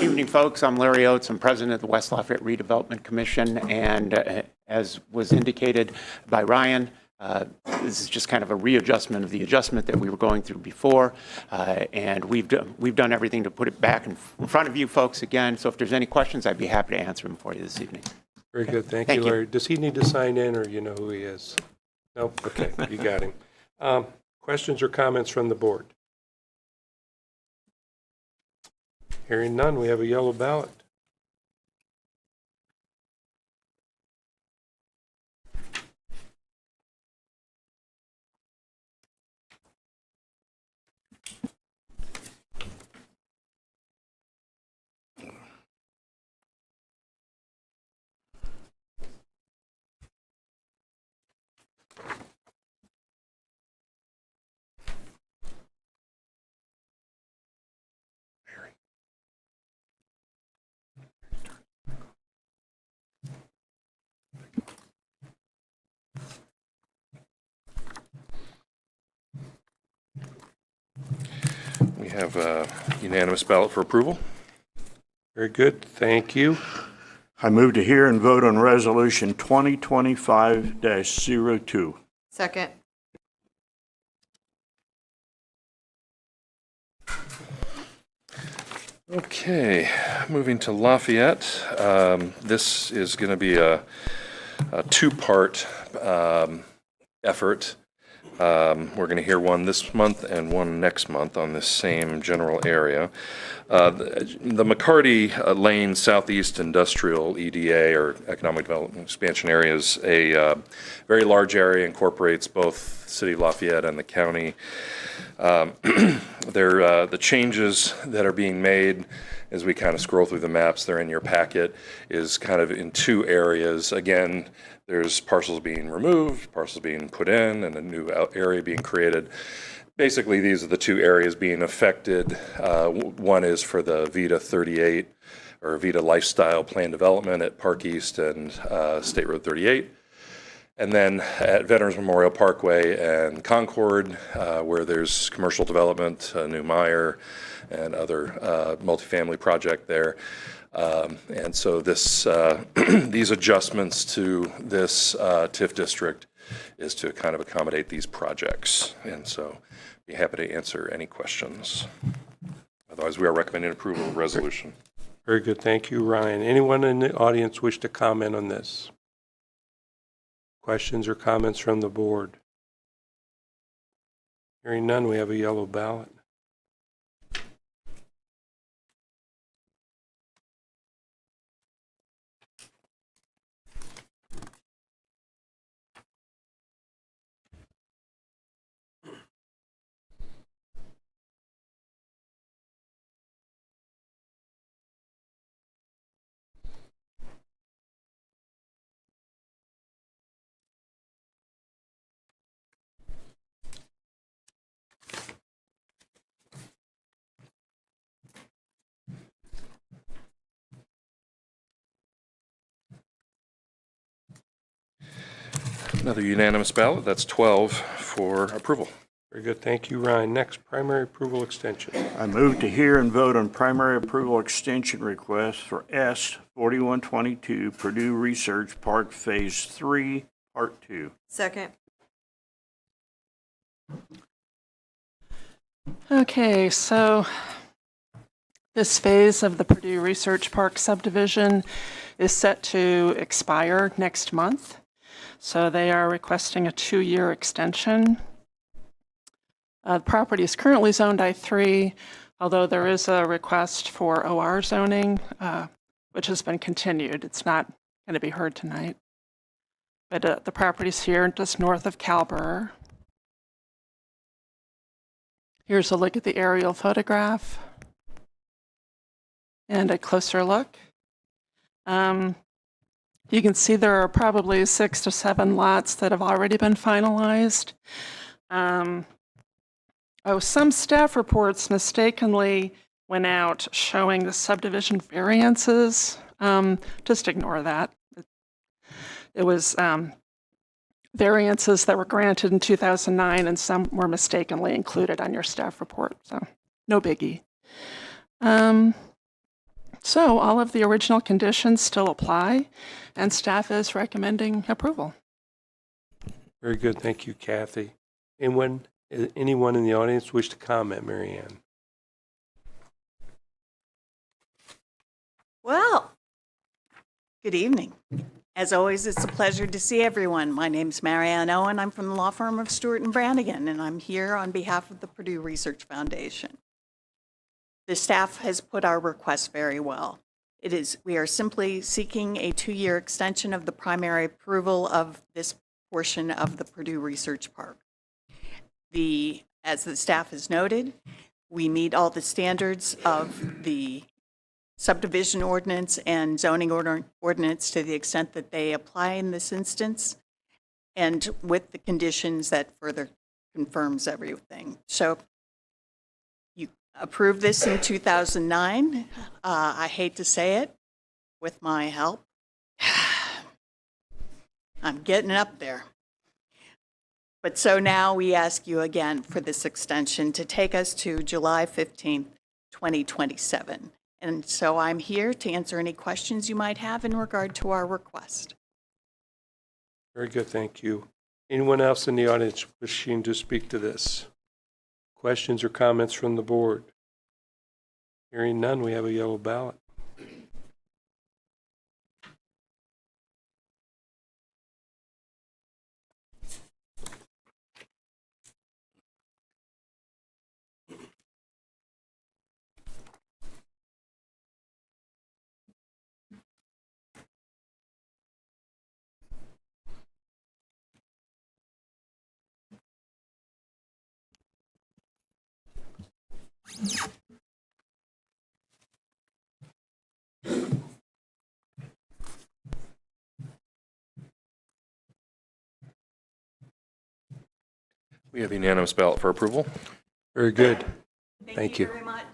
evening, folks. I'm Larry Oates. I'm president of the West Lafayette Redevelopment Commission, and as was indicated by Ryan, this is just kind of a readjustment of the adjustment that we were going through before, and we've done everything to put it back in front of you folks again. So if there's any questions, I'd be happy to answer them for you this evening. Very good. Thank you, Larry. Does he need to sign in, or you know who he is? Nope. Okay, you got him. Questions or comments from the board? Hearing none, we have a yellow ballot. We have a unanimous ballot for approval. Very good. Thank you. I move to hear and vote on Resolution 2025-02. Second. Okay, moving to Lafayette. This is going to be a two-part effort. We're going to hear one this month and one next month on this same general area. The McCarty Lane Southeast Industrial EDA, or Economic Development Expansion Area, is a very large area, incorporates both City of Lafayette and the county. The changes that are being made as we kind of scroll through the maps, they're in your packet, is kind of in two areas. Again, there's parcels being removed, parcels being put in, and a new area being created. Basically, these are the two areas being affected. One is for the VITA 38, or VITA Lifestyle Plan Development at Park East and State Road 38. And then at Veterans Memorial Parkway and Concord, where there's commercial development, new Meyer, and other multifamily project there. And so this these adjustments to this TIF district is to kind of accommodate these projects. And so be happy to answer any questions. Otherwise, we are recommending approval of the resolution. Very good. Thank you, Ryan. Anyone in the audience wish to comment on this? Questions or comments from the board? Hearing none, we have a yellow ballot. Another unanimous ballot. That's 12 for approval. Very good. Thank you, Ryan. Next, primary approval extension. I move to hear and vote on primary approval extension request for S 4122 Purdue Research Park Phase 3, Part 2. Second. Okay, so this phase of the Purdue Research Park subdivision is set to expire next month. So they are requesting a 2-year extension. The property is currently zoned I3, although there is a request for OR zoning, which has been continued. It's not going to be heard tonight. But the property's here just north of Calbur. Here's a look at the aerial photograph and a closer look. You can see there are probably 6 to 7 lots that have already been finalized. Some staff reports mistakenly went out showing the subdivision variances. Just ignore that. It was variances that were granted in 2009, and some were mistakenly included on your staff report, so no biggie. So all of the original conditions still apply, and staff is recommending approval. Very good. Thank you, Kathy. Anyone in the audience wish to comment, Mary Ann? Well, good evening. As always, it's a pleasure to see everyone. My name's Marianne Owen. I'm from the law firm of Stewart and Brannigan, and I'm here on behalf of the Purdue Research Foundation. The staff has put our request very well. We are simply seeking a 2-year extension of the primary approval of this portion of the Purdue Research Park. As the staff has noted, we meet all the standards of the subdivision ordinance and zoning ordinance to the extent that they apply in this instance, and with the conditions that further confirms everything. So you approved this in 2009. I hate to say it, with my help. I'm getting up there. But so now we ask you again for this extension to take us to July 15th, 2027. And so I'm here to answer any questions you might have in regard to our request. Very good. Thank you. Anyone else in the audience wishing to speak to this? Questions or comments from the board? Hearing none, we have a yellow ballot. We have unanimous ballot for approval. Very good. Thank you. Very much.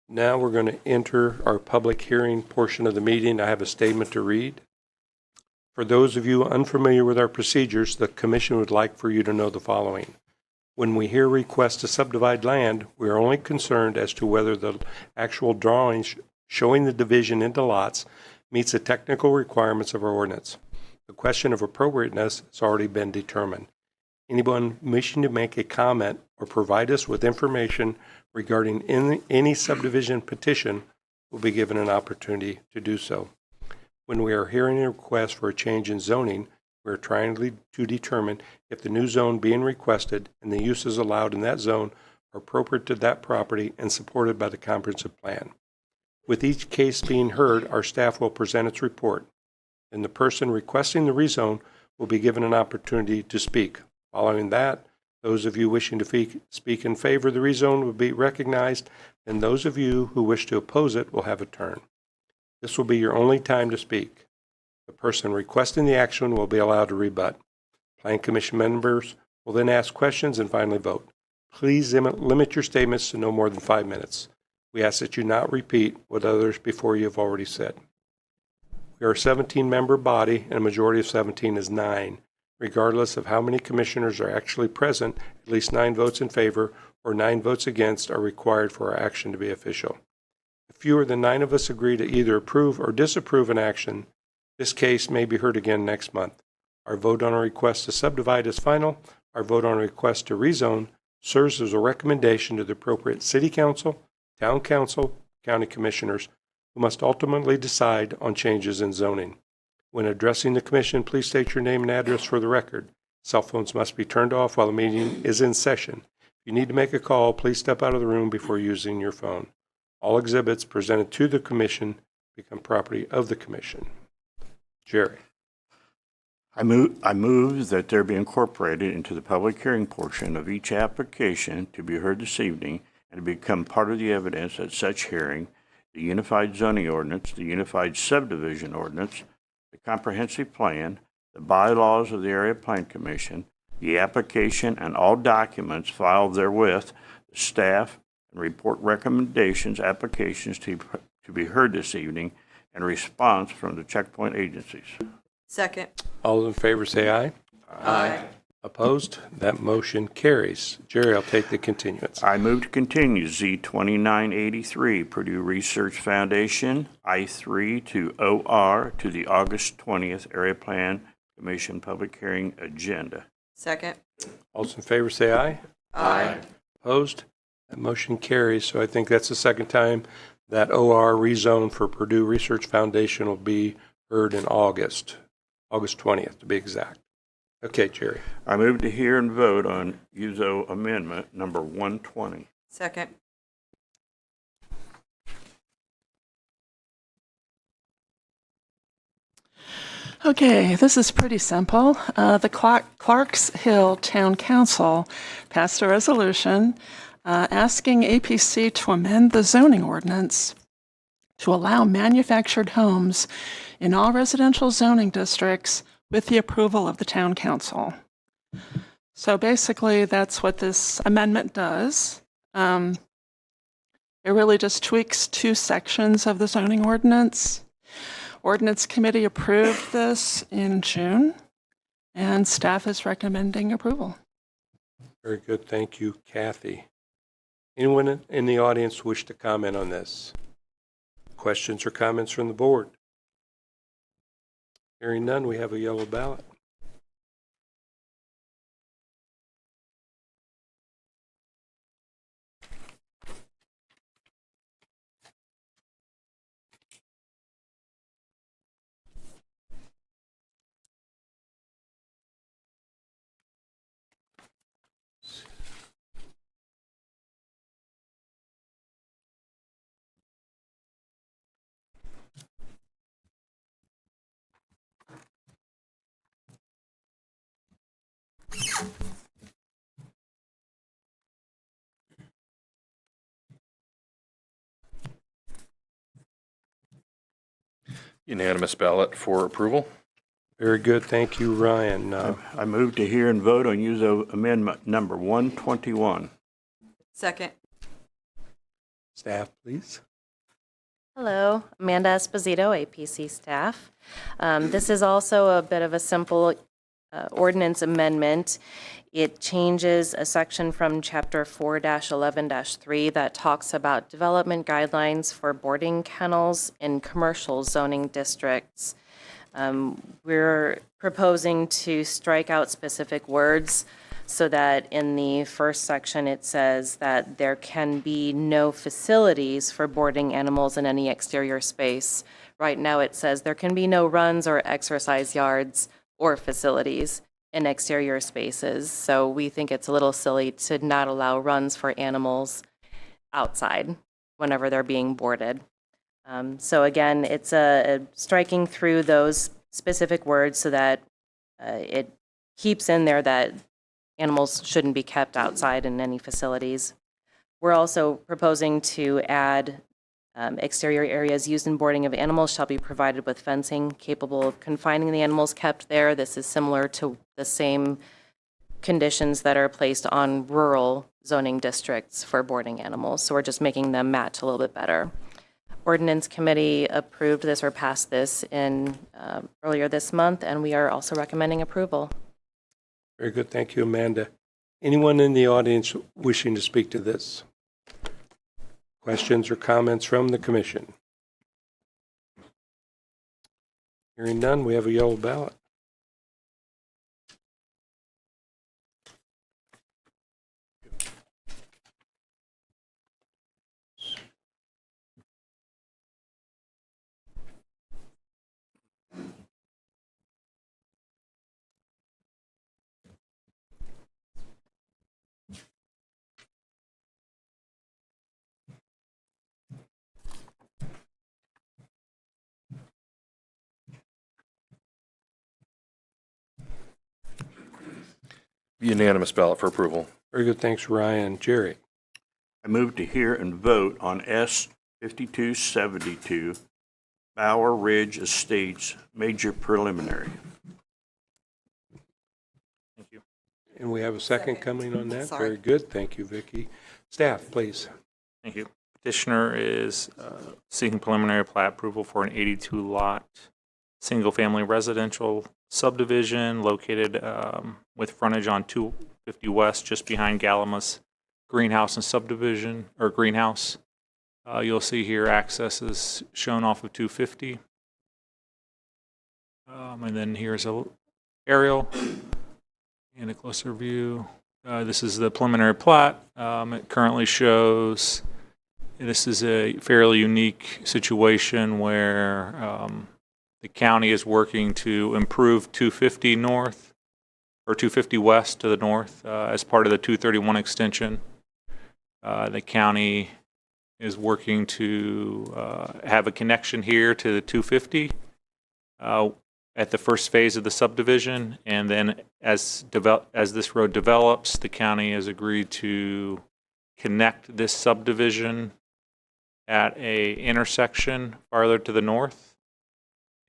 Now we're going to enter our public hearing portion of the meeting. I have a statement to read. For those of you unfamiliar with our procedures, the Commission would like for you to know the following. When we hear requests to subdivide land, we are only concerned as to whether the actual drawings showing the division into lots meets the technical requirements of our ordinance. The question of appropriateness has already been determined. Anyone wishing to make a comment or provide us with information regarding any subdivision petition will be given an opportunity to do so. When we are hearing a request for a change in zoning, we are trying to determine if the new zone being requested and the uses allowed in that zone are appropriate to that property and supported by the comprehensive plan. With each case being heard, our staff will present its report, and the person requesting the rezone will be given an opportunity to speak. Following that, those of you wishing to speak in favor of the rezone will be recognized, and those of you who wish to oppose it will have a turn. This will be your only time to speak. The person requesting the action will be allowed to rebut. Plan Commission members will then ask questions and finally vote. Please limit your statements to no more than 5 minutes. We ask that you not repeat what others before you have already said. We are a 17-member body, and a majority of 17 is 9. Regardless of how many commissioners are actually present, at least 9 votes in favor or 9 votes against are required for our action to be official. If fewer than 9 of us agree to either approve or disapprove an action, this case may be heard again next month. Our vote on a request to subdivide is final. Our vote on a request to rezone serves as a recommendation to the appropriate city council, town council, county commissioners, who must ultimately decide on changes in zoning. When addressing the commission, please state your name and address for the record. Cell phones must be turned off while the meeting is in session. If you need to make a call, please step out of the room before using your phone. All exhibits presented to the commission become property of the commission. Jerry. I move that there be incorporated into the public hearing portion of each application to be heard this evening and to become part of the evidence at such hearing, the Unified Zoning Ordinance, the Unified Subdivision Ordinance, the Comprehensive Plan, the bylaws of the Area Plan Commission, the application and all documents filed therewith, the staff, and report recommendations, applications to be heard this evening, and response from the checkpoint agencies. Second. All in favor say aye. Aye. Opposed? That motion carries. Jerry, I'll take the continuance. I move to continue Z 2983 Purdue Research Foundation I3 to OR to the August 20th Area Plan Commission public hearing agenda. Second. All those in favor say aye. Aye. Opposed? That motion carries. So I think that's the second time that OR rezone for Purdue Research Foundation will be heard in August 20th to be exact. Okay, Jerry. I move to hear and vote on UZO Amendment number 120. Second. Okay, this is pretty simple. The Clarks Hill Town Council passed a resolution asking APC to amend the zoning ordinance to allow manufactured homes in all residential zoning districts with the approval of the town council. So basically, that's what this amendment does. It really just tweaks two sections of the zoning ordinance. Ordinance Committee approved this in June, and staff is recommending approval. Very good. Thank you, Kathy. Anyone in the audience wish to comment on this? Questions or comments from the board? Hearing none, we have a yellow ballot. Unanimous ballot for approval. Very good. Thank you, Ryan. I move to hear and vote on UZO Amendment number 121. Second. Staff, please. Hello, Amanda Esposito, APC staff. This is also a bit of a simple ordinance amendment. It changes a section from Chapter 4-11-3 that talks about development guidelines for boarding kennels in commercial zoning districts. We're proposing to strike out specific words so that in the first section it says that there can be no facilities for boarding animals in any exterior space. Right now it says there can be no runs or exercise yards or facilities in exterior spaces. So we think it's a little silly to not allow runs for animals outside whenever they're being boarded. So again, it's a striking through those specific words so that it keeps in there that animals shouldn't be kept outside in any facilities. We're also proposing to add exterior areas used in boarding of animals shall be provided with fencing capable of confining the animals kept there. This is similar to the same conditions that are placed on rural zoning districts for boarding animals. So we're just making them match a little bit better. Ordinance Committee approved this or passed this in earlier this month, and we are also recommending approval. Very good. Thank you, Amanda. Anyone in the audience wishing to speak to this? Questions or comments from the commission? Hearing none, we have a yellow ballot. Unanimous ballot for approval. Very good. Thanks, Ryan. Jerry. I move to hear and vote on S 5272 Bower Ridge Estates Major Preliminary. Thank you. And we have a second coming on that. Sorry. Very good. Thank you, Vicki. Staff, please. Thank you. Petitioner is seeking preliminary plat approval for an 82-lot, single-family residential subdivision located with frontage on 250 West, just behind Gallima's greenhouse and subdivision, or greenhouse. You'll see here access is shown off of 250. And then here's a aerial and a closer view. This is the preliminary plat. It currently shows this is a fairly unique situation where the county is working to improve 250 north or 250 west to the north as part of the 231 extension. The county is working to have a connection here to the 250 at the first phase of the subdivision, and then as this road develops, the county has agreed to connect this subdivision at a intersection farther to the north.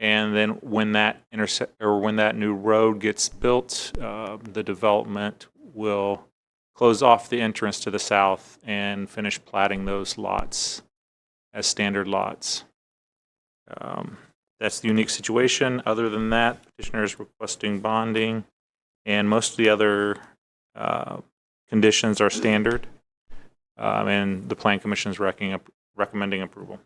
And then when that new road gets built, the development will close off the entrance to the south and finish platting those lots as standard lots. That's the unique situation. Other than that, petitioner is requesting bonding, and most of the other conditions are standard, and the Plan Commission is recommending approval.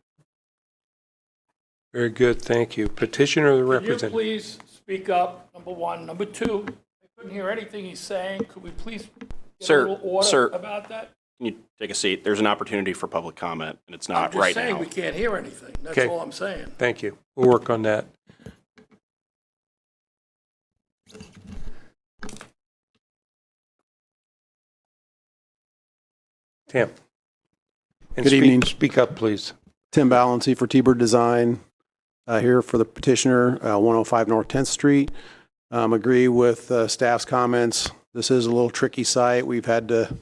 Very good, thank you. Petitioner or the Could you representative? please speak up, number one? Number two, I couldn't hear anything he's saying. Could we please get a little order about that? Can you take a seat? There's an opportunity for public comment, and it's I'm not just right saying now. we can't hear anything. That's Okay. all I'm saying. Thank you. We'll work on that. Tim. And Good evening. Speak up, please. Tim Balancy for T-Bird Design, here for the petitioner, 105 North 10th Street. Agree with staff's comments. This is a little tricky site. We've had to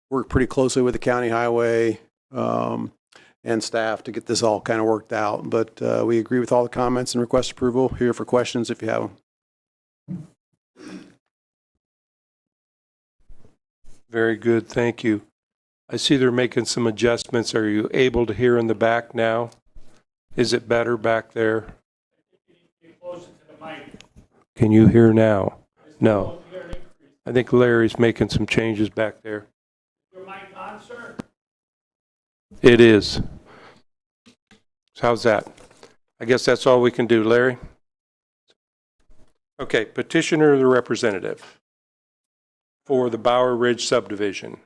work pretty closely with the county highway and staff to get this all kind of worked out. But we agree with all the comments and request approval. Here for questions if you have them. Very good, thank you. I see they're making some adjustments. Are you able to hear in the back now? Is it better back there? Can you hear now? No. I think Larry's making some changes back there. Your mic on, sir? It is. So how's that? I guess that's all we can do, Larry? Okay, petitioner or the representative for the Bower Ridge subdivision.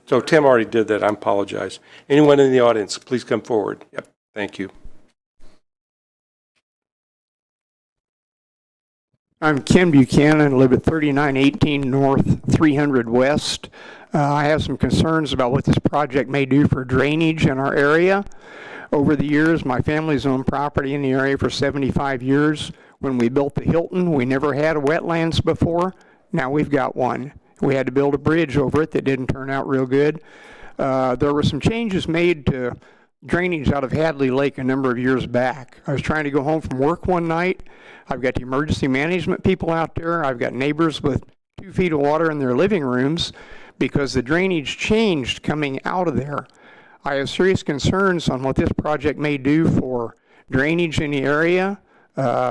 So Tim already did that, I apologize. Anyone in the audience, please come forward. Yep, thank you. I'm Ken Buchanan, live at 3918 North 300 West. I have some concerns about what this project may do for drainage in our area. Over the years, my family's owned property in the area for 75 years. When we built the Hilton, we never had wetlands before. Now we've got one. We had to build a bridge over it that didn't turn out real good. There were some changes made to drainage out of Hadley Lake a number of years back. I was trying to go home from work one night. I've got the emergency management people out there. I've got neighbors with 2 feet of water in their living rooms because the drainage changed coming out of there. I have serious concerns on what this project may do for drainage in the area.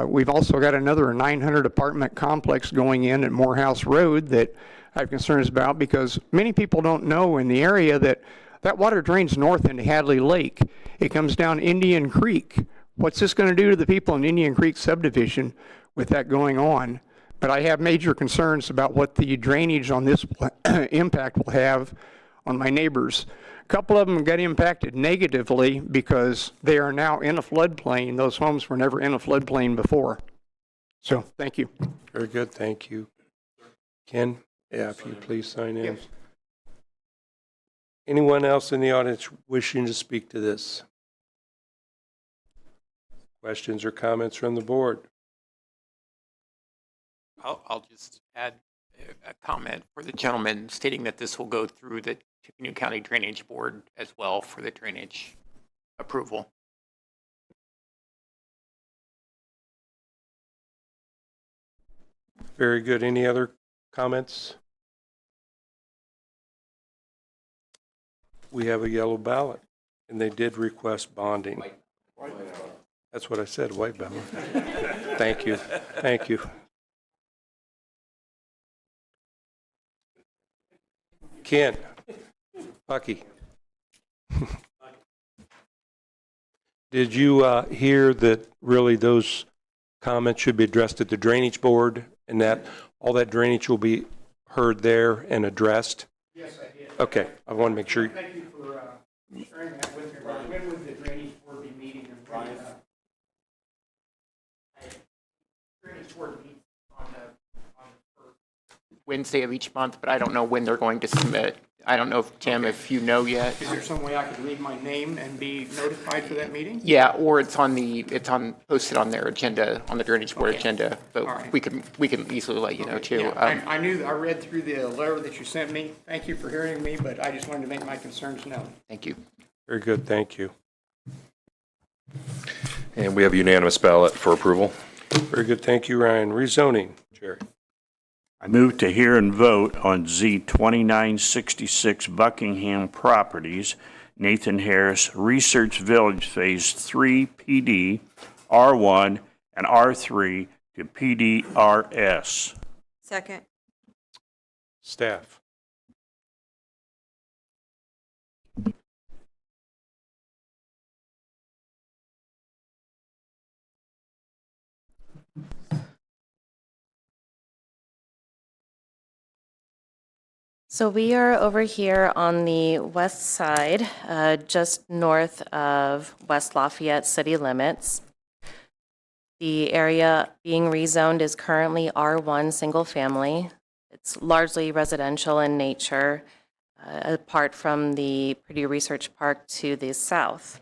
We've also got another 900 apartment complex going in at Morehouse Road that I have concerns about because many people don't know in the area that that water drains north into Hadley Lake. It comes down Indian Creek. What's this going to do to the people in Indian Creek subdivision with that going on? But I have major concerns about what the drainage on this impact will have on my neighbors. A couple of them got impacted negatively because they are now in a floodplain. Those homes were never in a floodplain before. So, thank you. Very good, thank you. Ken, yeah, if you please sign in. Yes. Anyone else in the audience wishing to speak to this? Questions or comments from the board? I'll just add a comment for the gentleman stating that this will go through the Tippecanoe County Drainage Board as well for the drainage approval. Very good. Any other comments? We have a yellow ballot, and they did request bonding. That's what I said, white ballot. Thank you. Thank you. Ken, Bucky. Did you hear that really those comments should be addressed at the Drainage Board and that all that drainage will be heard there and addressed? Yes, I did. Okay, I want to make sure. Thank you for sharing that with me. When would the drainage board be meeting? Drainage board meets on the first Wednesday of each month, but I don't know when they're going to submit. I don't know if, Tim, if you know yet. Is there some way I could leave my name and be notified for that meeting? Yeah, or it's posted on their agenda, on the drainage board agenda, but All right. we can easily let you know too. Yeah, I read through the letter that you sent me. Thank you for hearing me, but I just wanted to make my concerns known. Thank you. Very good, thank you. And we have unanimous ballot for approval. Very good, thank you, Ryan. Rezoning, Jerry. I move to hear and vote on Z 2966 Buckingham Properties, Nathan Harris Research Village Phase 3 PD, R1, and R3 to PDRS. Second. Staff. So we are over here on the west side, just north of West Lafayette city limits. The area being rezoned is currently R1 single family. It's largely residential in nature, apart from the Purdue Research Park to the south.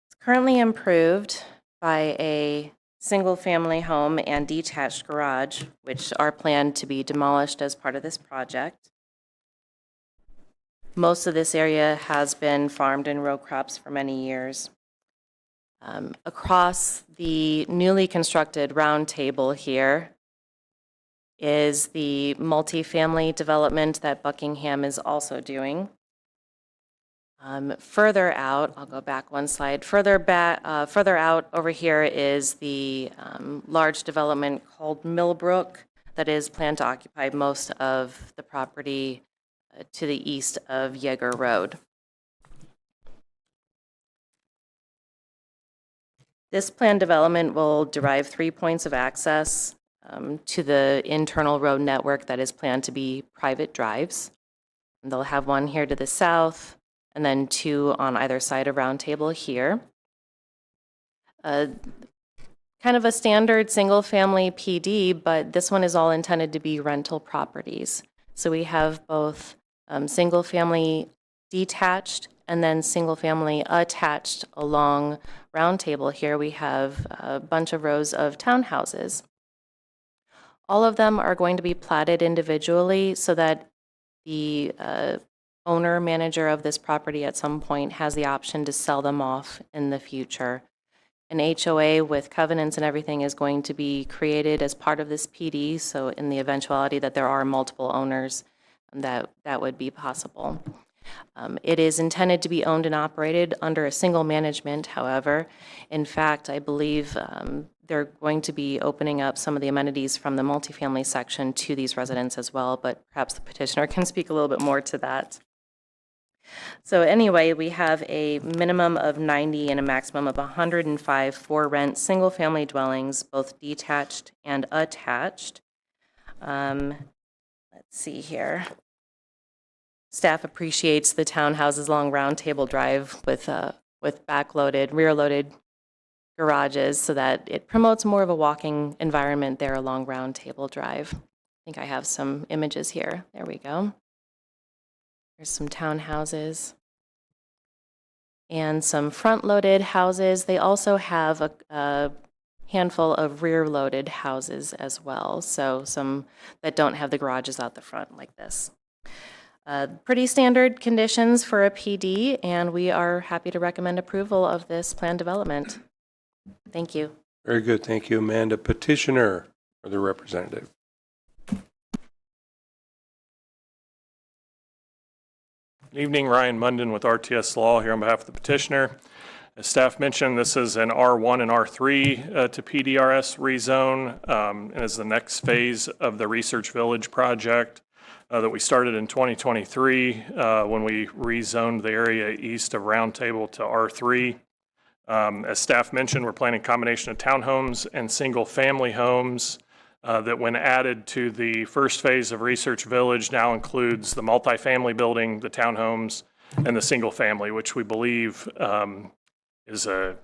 It's currently improved by a single-family home and detached garage, which are planned to be demolished as part of this project. Most of this area has been farmed in row crops for many years. Across the newly constructed round table here is the multifamily development that Buckingham is also doing. Further out, I'll go back one slide. Further out over here is the large development called Millbrook that is planned to occupy most of the property to the east of Yeager Road. This planned development will derive 3 points of access to the internal road network that is planned to be private drives. And they'll have one here to the south, and then 2 on either side of Round Table here. Kind of a standard single-family PD, but this one is all intended to be rental properties. So we have both single-family detached and then single-family attached along Round Table here. We have a bunch of rows of townhouses. All of them are going to be platted individually so that the owner, manager of this property at some point has the option to sell them off in the future. An HOA with covenants and everything is going to be created as part of this PD, so in the eventuality that there are multiple owners, that would be possible. It is intended to be owned and operated under a single management, however. In fact, I believe they're going to be opening up some of the amenities from the multifamily section to these residents as well, but perhaps the petitioner can speak a little bit more to that. So anyway, we have a minimum of 90 and a maximum of 105 for-rent single-family dwellings, both detached and attached. Let's see here. Staff appreciates the townhouses along Round Table Drive with back-loaded, rear-loaded garages so that it promotes more of a walking environment there along Round Table Drive. I think I have some images here. There we go. There's some townhouses and some front-loaded houses. They also have a handful of rear-loaded houses as well, so some that don't have the garages out the front like this. Pretty standard conditions for a PD, and we are happy to recommend approval of this planned development. Thank you. Very good, thank you, Amanda. Petitioner or the representative. Good evening, Ryan Munden with RTS Law here on behalf of the petitioner. As staff mentioned, this is an R1 and R3 to PDRS rezone, and is the next phase of the Research Village project that we started in 2023 when we rezoned the area east of Round Table to R3. As staff mentioned, we're planning a combination of townhomes and single-family homes that when added to the first phase of Research Village now includes the multifamily building, the townhomes, and the single-family, which we believe is a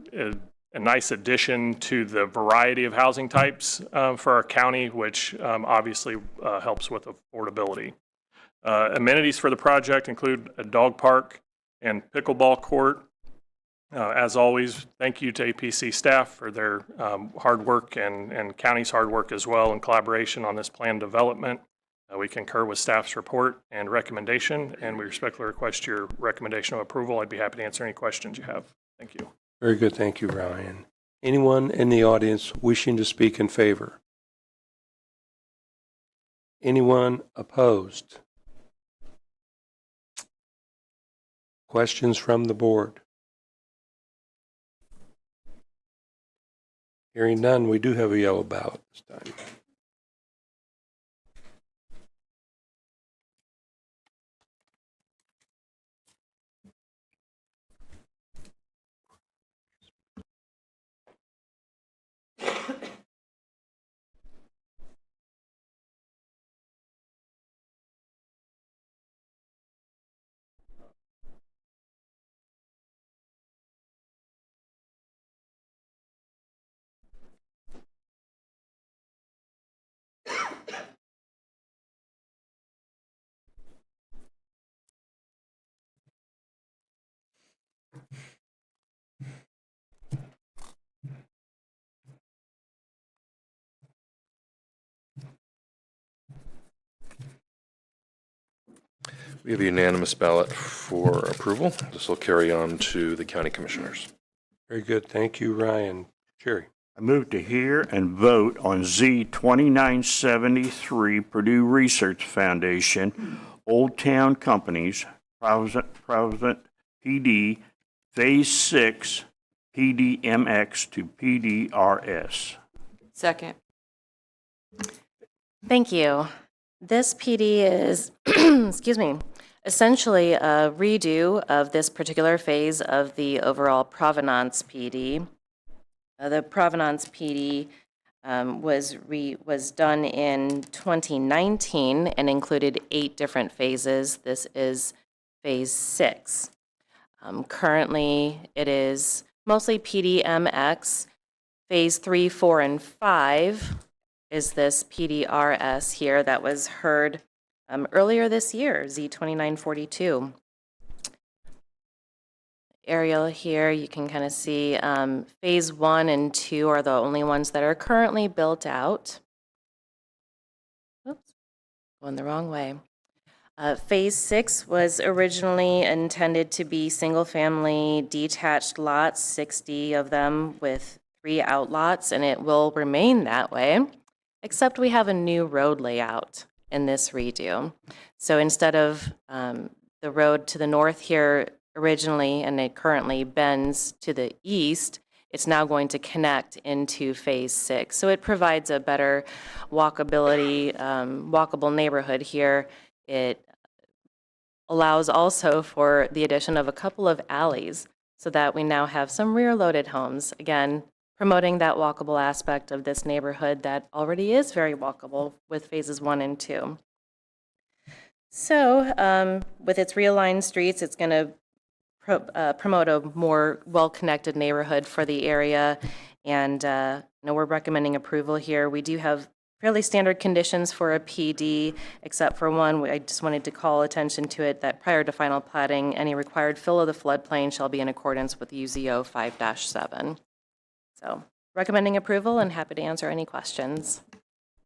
nice addition to the variety of housing types for our county, which obviously helps with affordability. Amenities for the project include a dog park and pickleball court. As always, thank you to APC staff for their hard work and county's hard work as well in collaboration on this plan development. We concur with staff's report and recommendation, and we respectfully request your recommendation of approval. I'd be happy to answer any questions you have. Thank you. Very good. Thank you, Ryan. Anyone in the audience wishing to speak in favor? Anyone opposed? Questions from the board? Hearing none, we do have a yellow ballot this time. We have a unanimous ballot for approval. This will carry on to the county commissioners. Very good. Thank you, Ryan. Jerry. I move to hear and vote on Z 2973 Purdue Research Foundation, Old Town Companies, Provident PD, Phase 6, PDMX to PDRS. Second. Thank you. This PD is, excuse me, essentially a redo of this particular phase of the overall Provenance PD. The Provenance PD was done in 2019 and included 8 different phases. This is phase 6. Currently, it is mostly PDMX. Phase 3, 4, and 5 is this PDRS here that was heard earlier this year, Z2942. Aerial here, you can kind of see phase 1 and 2 are the only ones that are currently built out. Oops, going the wrong way. Phase 6 was originally intended to be single-family detached lots, 60 of them with 3 outlots, and it will remain that way, except we have a new road layout in this redo. So instead of the road to the north here originally, and it currently bends to the east, it's now going to connect into phase 6. So it provides a better walkable neighborhood here. It allows also for the addition of a couple of alleys so that we now have some rear-loaded homes, again, promoting that walkable aspect of this neighborhood that already is very walkable with phases 1 and 2. So with its realigned streets, it's going to promote a more well-connected neighborhood for the area, and we're recommending approval here. We do have fairly standard conditions for a PD, except for one. I just wanted to call attention to it that prior to final platting, any required fill of the floodplain shall be in accordance with UZO 5-7. So recommending approval and happy to answer any questions.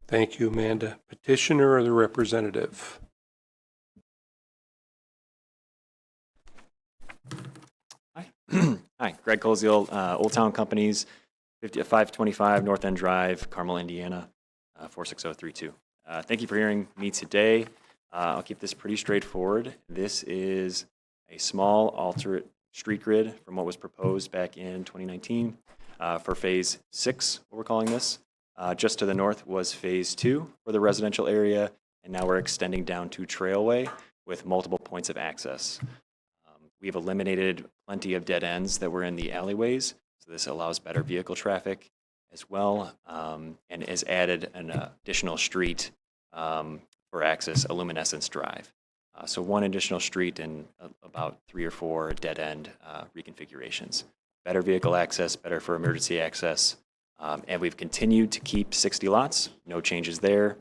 Thank you, Amanda. Petitioner or the representative? Hi, Greg Koziel, Old Town Companies, 525 North End Drive, Carmel, Indiana, 46032. Thank you for hearing me today. I'll keep this pretty straightforward. This is a small street grid from what was proposed back in 2019 for Phase 6, what we're calling this. Just to the north was Phase 2 for the residential area, and now we're extending down to Trailway with multiple points of access. We've eliminated plenty of dead ends that were in the alleyways, so this allows better vehicle traffic as well, and has added an additional street for access, a Luminescence Drive. So one additional street and about 3 or 4 dead-end reconfigurations. Better vehicle access, better for emergency access, and we've continued to keep 60 lots, no changes there.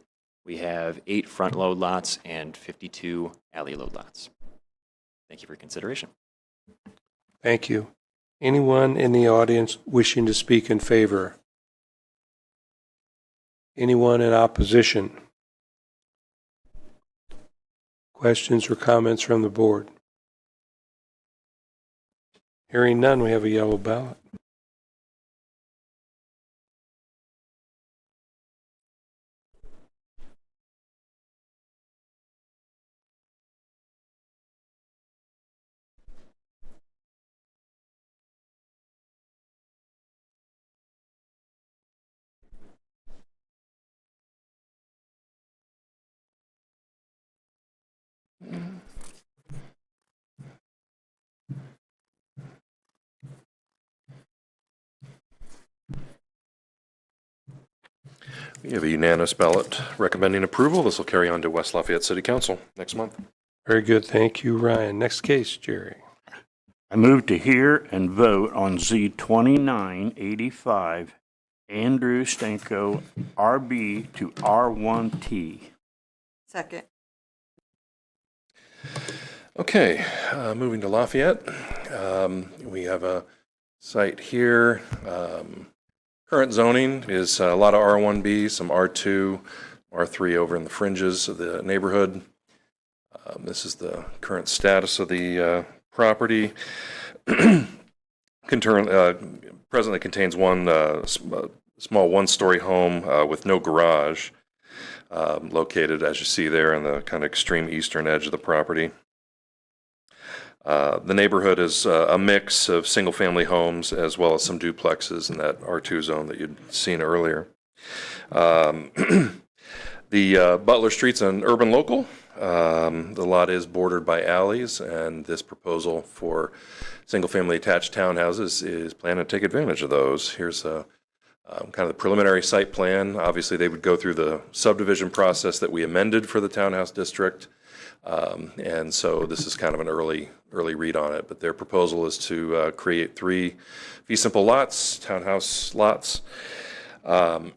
We have 8 front load lots and 52 alley load lots. Thank you for your consideration. Thank you. Anyone in the audience wishing to speak in favor? Anyone in opposition? Questions or comments from the board? Hearing none, we have a yellow ballot. We have a unanimous ballot recommending approval. This will carry on to West Lafayette City Council next month. Very good. Thank you, Ryan. Next case, Jerry. I move to hear and vote on Z2985, Andrew Stanko, RB to R1T. Second. Okay, moving to Lafayette. We have a site here. Current zoning is a lot of R1B, some R2, R3 over in the fringes of the neighborhood. This is the current status of the property. Presently contains one small one-story home with no garage, located, as you see there, on the kind of extreme eastern edge of the property. The neighborhood is a mix of single-family homes as well as some duplexes in that R2 zone that you'd seen earlier. The Butler Street's an urban local. The lot is bordered by alleys, and this proposal for single-family attached townhouses is planning to take advantage of those. Here's kind of the preliminary site plan. Obviously, they would go through the subdivision process that we amended for the townhouse district. And so this is kind of an early read on it, but their proposal is to create 3 fee simple lots, townhouse lots, and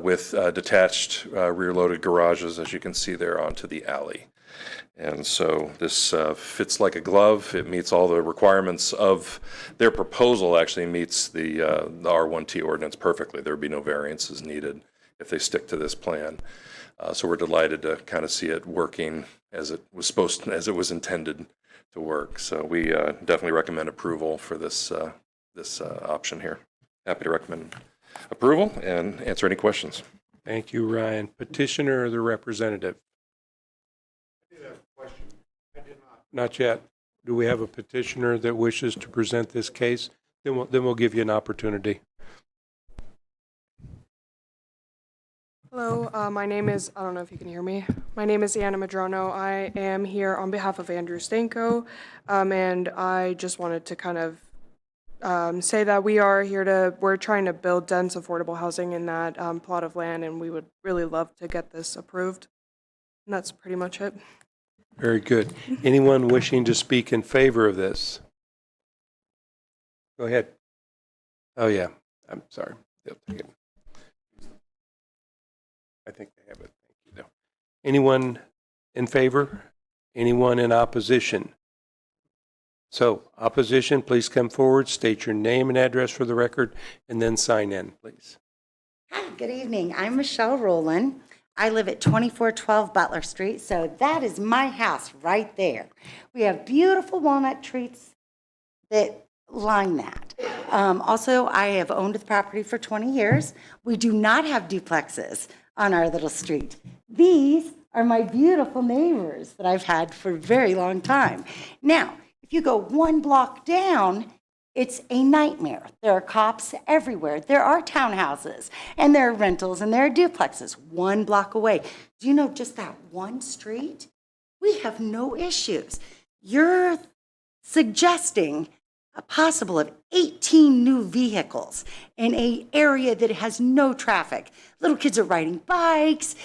with detached rear-loaded garages, as you can see there, onto the alley. And so this fits like a glove. It meets all the requirements of their proposal. Actually meets the R1T ordinance perfectly. There would be no variances needed if they stick to this plan. So we're delighted to kind of see it working as it was intended to work. So we definitely recommend approval for this option here. Happy to recommend approval and answer any questions. Thank you, Ryan. Petitioner or the representative? I did have a question. I did not. Not yet. Do we have a petitioner that wishes to present this case? Then we'll give you an opportunity. Hello, my name is, I don't know if you can hear me. My name is Anna Madrono. I am here on behalf of Andrew Stanko, and I just wanted to kind of say that we're trying to build dense affordable housing in that plot of land, and we would really love to get this approved. And that's pretty much it. Very good. Anyone wishing to speak in favor of this? Go ahead. Oh, yeah. I'm sorry. They'll take it. I think they have it. Thank you. No. Anyone in favor? Anyone in opposition? So, opposition, please come forward, state your name and address for the record, and then sign in, please. Hi, good evening. I'm Michelle Rowland. I live at 2412 Butler Street, so that is my house right there. We have beautiful walnut trees that line that. Also, I have owned the property for 20 years. We do not have duplexes on our little street. These are my beautiful neighbors that I've had for a very long time. Now, if If you go one block down, it's a nightmare. There are cops everywhere. There are townhouses, and there are rentals, and there are duplexes one block away. Do you know just that one street? We have no issues. You're suggesting a possible of 18 new vehicles in an area that has no traffic. Little kids are riding bikes.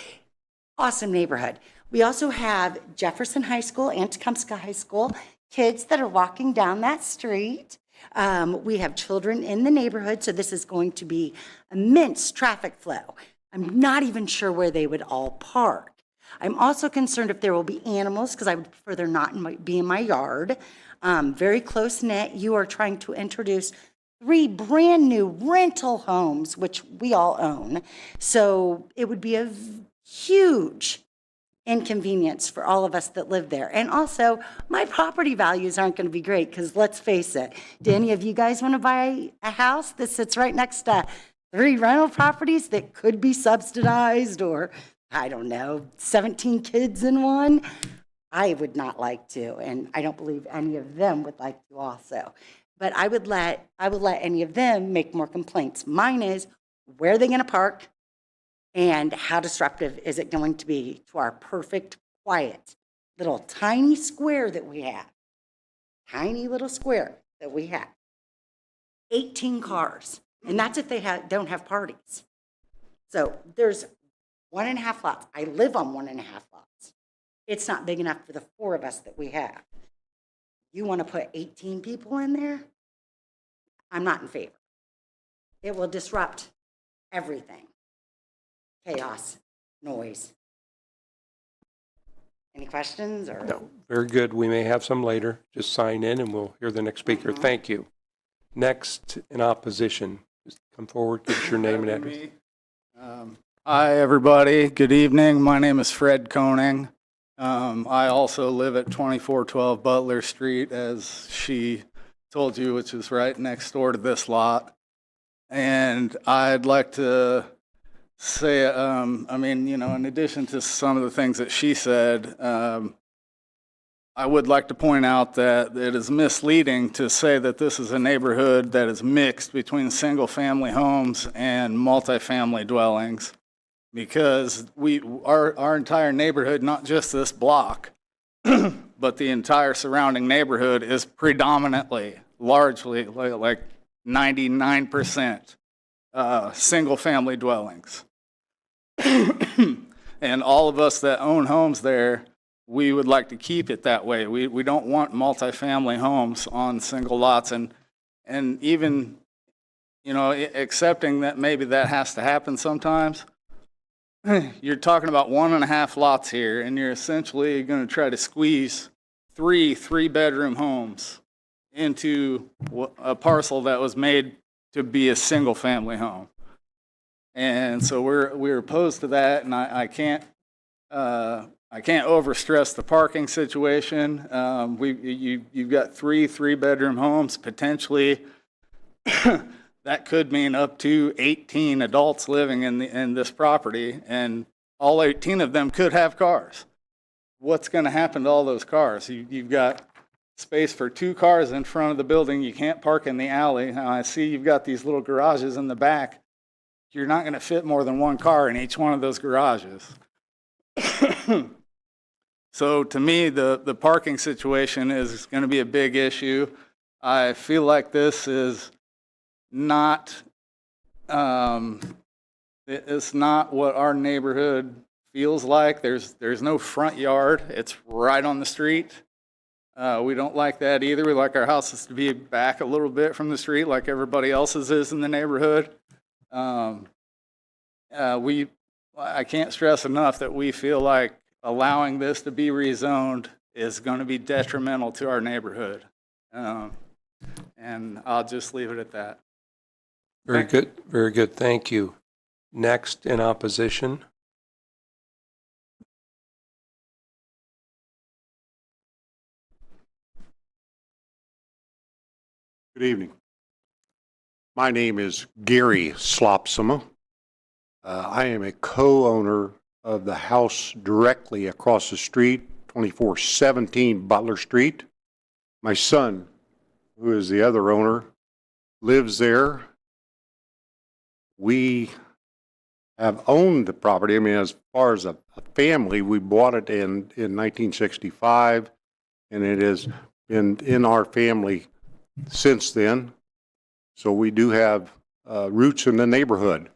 Awesome neighborhood. We also have Jefferson High School and Tecumseh High School, kids that are walking down that street. We have children in the neighborhood, so this is going to be immense traffic flow. I'm not even sure where they would all park. I'm also concerned if there will be animals, because I would prefer there not be in my yard. Very close knit. You are trying to introduce 3 brand new rental homes, which we all own. So it would be a huge inconvenience for all of us that live there. And also, my property values aren't going to be great, because let's face it, do any of you guys want to buy a house that sits right next to 3 rental properties that could be subsidized, or I don't know, 17 kids in one? I would not like to, and I don't believe any of them would like to also. But I would let any of them make more complaints. Mine is, where are they going to park? And how disruptive is it going to be to our perfect, quiet, little tiny square that we have? Tiny little square that we have. 18 cars, and that's if they don't have parties. So there's 1.5 lots. I live on 1.5 lots. It's not big enough for the 4 of us that we have. You want to put 18 people in there? I'm not in favor. It will disrupt everything. Chaos, noise. Any questions or? No, very good. We may have some later. Just sign in and we'll hear the next speaker. Thank you. Next, in opposition. Just come forward, give us your name and address. Hi, everybody. Good evening. My name is Fred Koning. I also live at 2412 Butler Street, as she told you, which is right next door to this lot. And I'd like to say, I mean, you know, in addition to some of the things that she said, I would like to point out that it is misleading to say that this is a neighborhood that is mixed between single-family homes and multifamily dwellings, because our entire neighborhood, not just this block, but the entire surrounding neighborhood is predominantly, largely, like 99% single-family dwellings. And all of us that own homes there, we would like to keep it that way. We don't want multifamily homes on single lots, and even, you know, accepting that maybe that has to happen sometimes. You're talking about 1.5 lots here, and you're essentially going to try to squeeze 3 3-bedroom homes into a parcel that was made to be a single-family home. And so we're opposed to that, and I can't overstress the parking situation. You've got 3 3-bedroom homes potentially. That could mean up to 18 adults living in this property, and all 18 of them could have cars. What's going to happen to all those cars? You've got space for 2 cars in front of the building. You can't park in the alley. Now, I see you've got these little garages in the back. You're not going to fit more than 1 car in each one of those garages. So to me, the parking situation is going to be a big issue. I feel like this is not, it's not what our neighborhood feels like. There's no front yard. It's right on the street. We don't like that either. We like our houses to be back a little bit from the street like everybody else's is in the neighborhood. I can't stress enough that we feel like allowing this to be rezoned is going to be detrimental to our neighborhood. And I'll just leave it at that. Very good. Very good. Thank you. Next, in opposition. Good evening. My name is Gary Slopsama. I am a co-owner of the house directly across the street, 2417 Butler Street. My son, who is the other owner, lives there. We have owned the property. I mean, as far as a family, we bought it in 1965, and it has been in our family since then. So we do have roots in the neighborhood.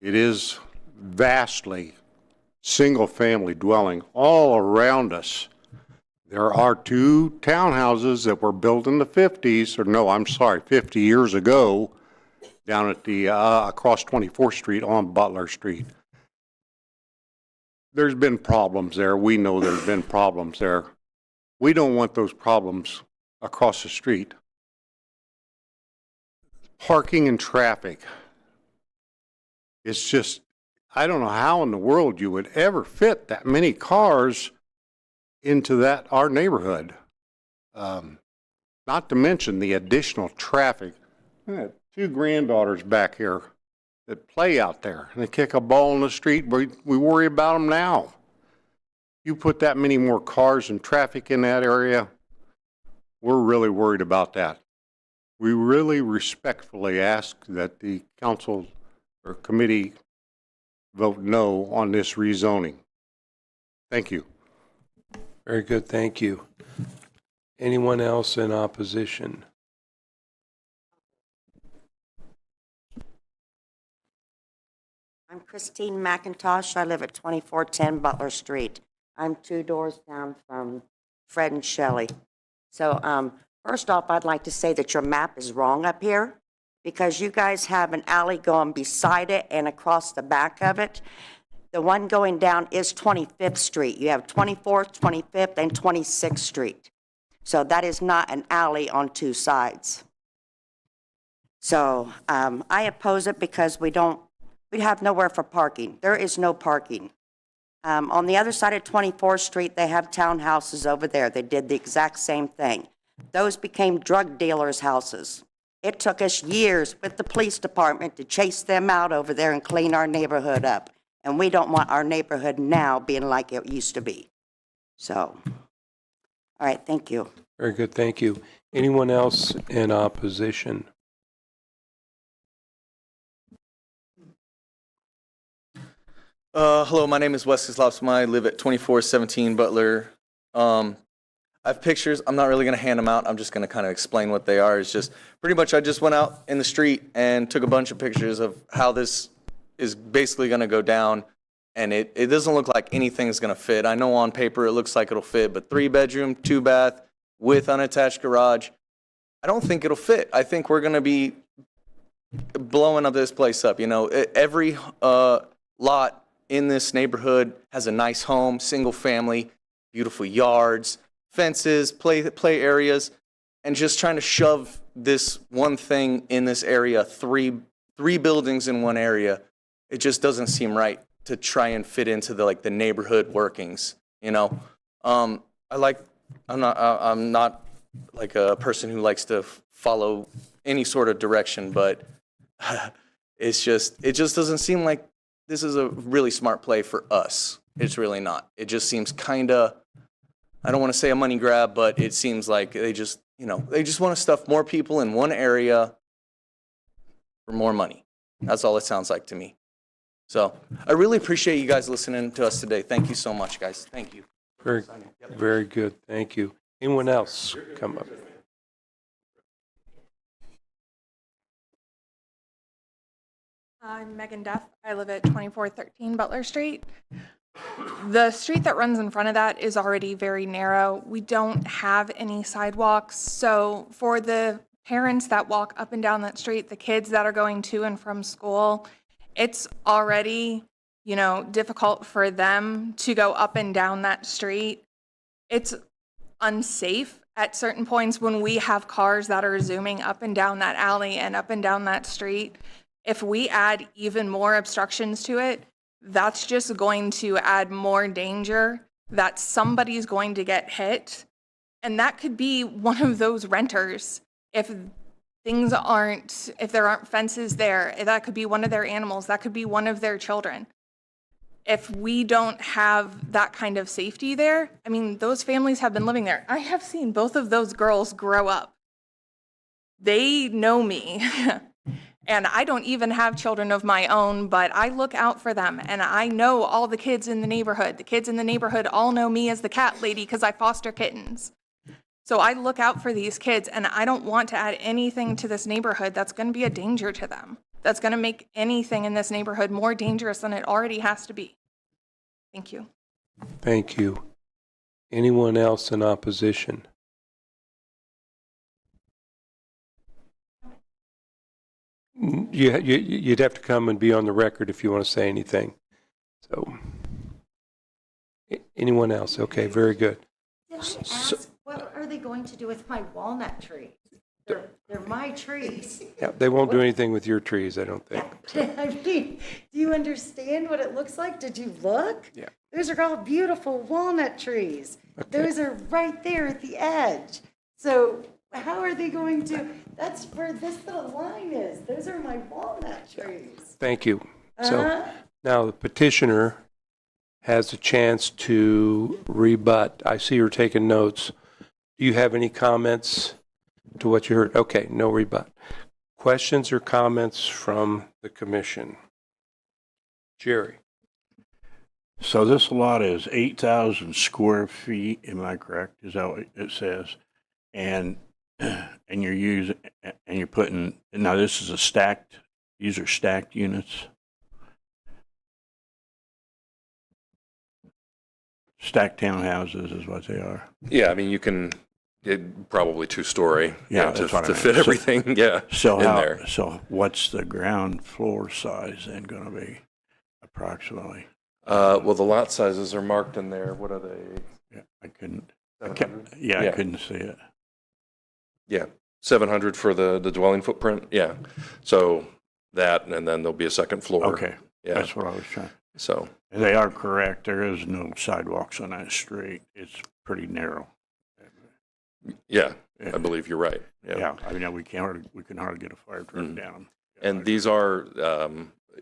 It is vastly single-family dwelling all around us. There are 2 townhouses that were built in the 50s, or no, I'm sorry, 50 years ago, down at the across 24th Street on Butler Street. There's been problems there. We know there's been problems there. We don't want those problems across the street. Parking and traffic. It's just, I don't know how in the world you would ever fit that many cars into our neighborhood. Not to mention the additional traffic. I have 2 granddaughters back here that play out there, and they kick a ball in the street. We worry about them now. You put that many more cars and traffic in that area, we're really worried about that. We really respectfully ask that the council or committee vote no on this rezoning. Thank you. Very good, thank you. Anyone else in opposition? I'm Christine McIntosh. I live at 2410 Butler Street. I'm 2 doors down from Fred and Shelley. So first off, I'd like to say that your map is wrong up here because you guys have an alley going beside it and across the back of it. The one going down is 25th Street. You have 24th, 25th, and 26th Street. So that is not an alley on 2 sides. So I oppose it because we have nowhere for parking. There is no parking. On the other side of 24th Street, they have townhouses over there. They did the exact same thing. Those became drug dealers' houses. It took us years with the police department to chase them out over there and clean our neighborhood up. And we don't want our neighborhood now being like it used to be. So, all right, thank you. Very good, thank you. Anyone else in opposition? Hello, my name is Wesley Slopsma. I live at 2417 Butler. I have pictures. I'm not really going to hand them out. I'm just going to kind of explain what they are. It's just pretty much I just went out in the street and took a bunch of pictures of how this is basically going to go down. And it doesn't look like anything's going to fit. I know on paper it looks like it'll fit, but 3-bedroom, 2-bath with unattached garage, I don't think it'll fit. I think we're going to be blowing up this place up. You know, every lot in this neighborhood has a nice home, single family, beautiful yards, fences, play areas, and just trying to shove this one thing in this area, three buildings in one area, it just doesn't seem right to try and fit into the neighborhood workings, you know. I'm not like a person who likes to follow any sort of direction, but it just doesn't seem like this is a really smart play for us. It's really not. It just seems kind of, I don't want to say a money grab, but it seems like they just want to stuff more people in one area for more money. That's all it sounds like to me. So I really appreciate you guys listening to us today. Thank you so much, guys. Thank you. Very, very good, thank you. Anyone else come up? I'm Megan Duff. I live at 2413 Butler Street. The street that runs in front of that is already very narrow. We don't have any sidewalks. So for the parents that walk up and down that street, the kids that are going to and from school, it's already, difficult for them to go up and down that street. It's unsafe at certain points when we have cars that are zooming up and down that alley and up and down that street. If we add even more obstructions to it, that's just going to add more danger that somebody's going to get hit. And that could be one of those renters. If there aren't fences there, that could be one of their animals, that could be one of their children. if we don't have that kind of safety there, I mean, those families have been living there. I have seen both of those girls grow up. They know me. And I don't even have children of my own, but I look out for them and I know all the kids in the neighborhood. The kids in the neighborhood all know me as the cat lady because I foster kittens. So I look out for these kids and I don't want to add anything to this neighborhood that's going to be a danger to them. That's going to make anything in this neighborhood more dangerous than it already has to be. Thank you. Thank you. Anyone else in opposition? You'd have to come and be on the record if you want to say anything. So, anyone else? Okay, very good. Did I ask, what are they going to do with my walnut trees? They're my trees. Yeah, they won't do anything with your trees, I don't think. I mean, do you understand what it looks like? Did you look? Yeah. Those are all beautiful walnut trees. Okay. Those are right there at the edge. So how are they going to, that's where this little line is. Those are my walnut trees. Thank you. So now the petitioner has a chance to rebut. I see you're taking notes. Do you have any comments to what you heard? Okay, no rebut. Questions or comments from the commission? Jerry. So this lot is 8,000 square feet, am I correct? Is that what it says? And you're using, and you're putting, now this is a stacked, these are stacked units? Stacked townhouses is what they are. Yeah, I mean, you can, probably two-story, Yeah, to that's what I meant. fit everything, yeah, So in how, there. so what's the ground floor size then gonna be approximately? Well, the lot sizes are marked in there. What are they? Yeah, I couldn't, I 700? I couldn't see it. Yeah, 700 for the dwelling footprint, yeah. So that, and then there'll be a second floor. Okay, Yeah. that's what I was trying. So. And they are correct, there is no sidewalks on that street. It's pretty narrow. Yeah, I believe you're right. Yeah, I mean, we can hardly get a fire truck down. And these are,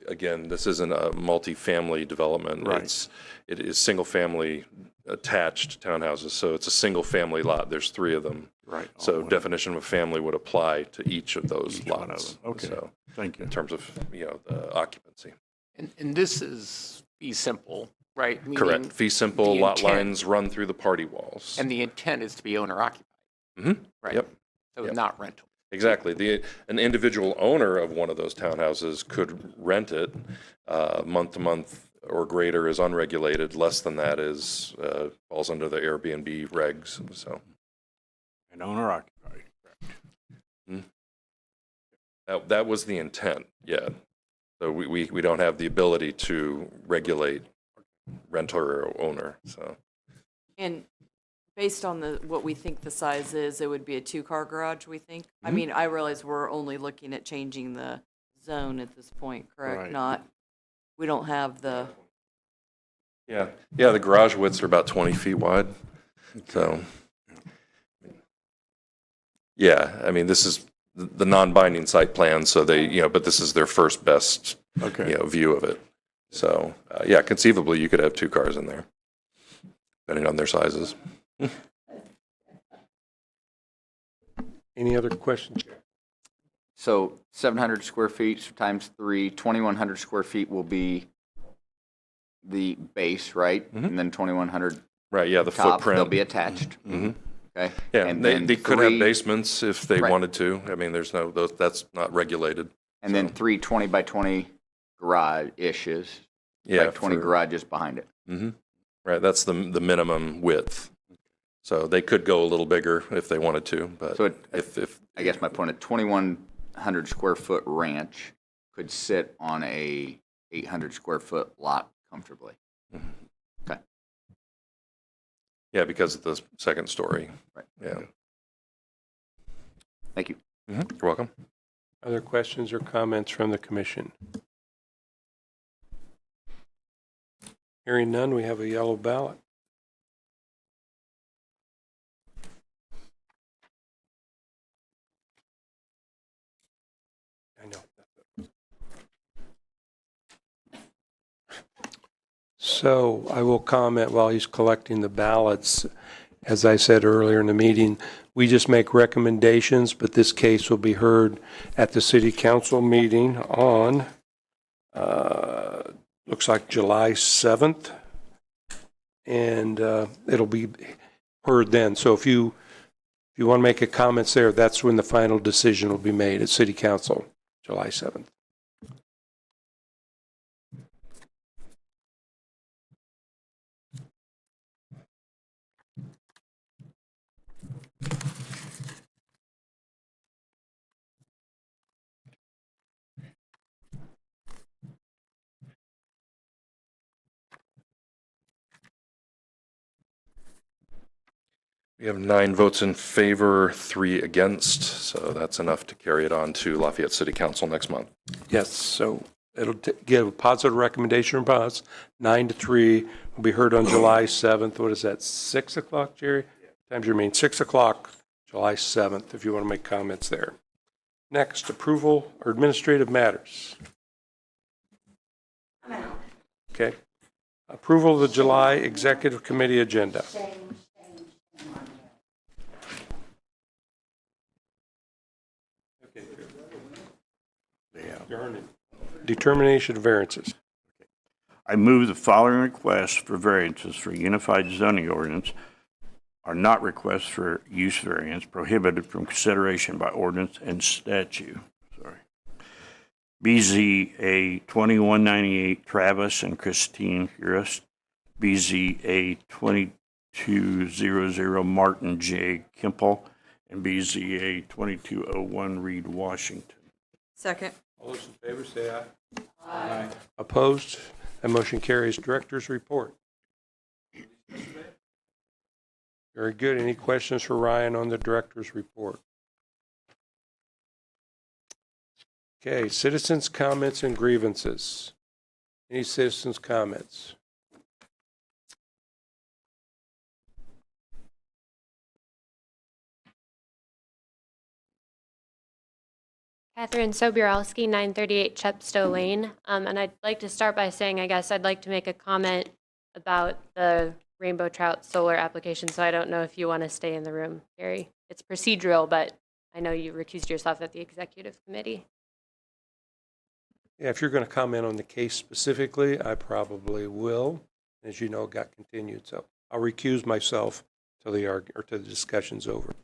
again, this isn't a multi-family development. Right. It is single-family attached townhouses, so it's a single-family lot. There's 3 of them. Right. So definition of a family would apply to each of those lots. Okay, So, thank you. in terms of, the occupancy. And this is fee simple, right? Correct. Meaning Fee simple, the lot intent- lines run through the party walls. And the intent is to be owner occupied, Mm-hmm. right? Yep. So Yep. not rental. Exactly. An individual owner of one of those townhouses could rent it month to month or greater is unregulated. Less than that is falls under the Airbnb regs. So. And owner occupied, correct. That was the intent. Yeah. So we don't have the ability to regulate renter or owner. So. And based on what we think the size is, it would be a 2-car garage, we think. I mean, I realize we're only looking at changing the zone at this point, correct? Right. We don't have the, Yeah. Yeah. The garage widths are about 20 feet wide. So. Yeah. I mean, this is the non-binding site plan. So they, but this is their first best, view of it. So, yeah, conceivably you could have 2 cars in there, depending on their sizes. Any other questions? So 700 square feet times 3, 2,100 square feet will be the base, right? And then 2,100 Right, yeah, the top, footprint. they'll be attached. Okay. Yeah, And they then could have 3 basements if they Right. wanted to. I mean, there's that's not regulated. And then 3 20 by 20 garage-ishes. Yeah, Like 20 garages behind it. Mm-hmm. Right, that's the minimum width. So they could go a little bigger if they wanted to, but So if I guess my point, a 2,100 square foot ranch could sit on a 800 square foot lot comfortably. Okay. Yeah, because of the second story. Right. Yeah. Thank you. You're welcome. Other questions or comments from the commission? Hearing none, we have a yellow ballot. I know. So I will comment while he's collecting the ballots. As I said earlier in the meeting, we just make recommendations, but this case will be heard at the city council meeting on, looks like July 7th. And it'll be heard then. So if you want to make a comments there, that's when the final decision will be made at city council, July 7th. We have 9 votes in favor, 3 against, so that's enough to carry it on to Lafayette City Council next month. Yes, so it'll give a positive recommendation from us, 9-3, will be heard on July 7th. What is that, 6 o'clock, Jerry? Times your mean, 6 o'clock, July 7th, if you want to make comments there. Next, approval or administrative matters. Okay. Approval of the July Executive Committee agenda. Determination of variances. I move the following requests for variances for unified zoning ordinance are not requests for use variance prohibited from consideration by ordinance and statute. BZA 2198 Travis and Christine Hurst, BZA 2200 Martin J. Kimple, and BZA 2201 Reed Washington. Second. All those in favor say aye. Aye. Opposed? That motion carries. Director's report. Very good. Any questions for Ryan on the director's report? Okay, citizens' comments and grievances. Any citizens' comments? Catherine Sobierowski, 938 Chepstow Lane. And I'd like to start by saying, I guess I'd like to make a comment about the rainbow trout solar application, so I don't know if you want to stay in the room, Gary. It's procedural, but I know you recused yourself at the executive committee. Yeah, if you're going to comment on the case specifically, I probably will. As you know, it got continued, so I'll recuse myself till the discussion's over.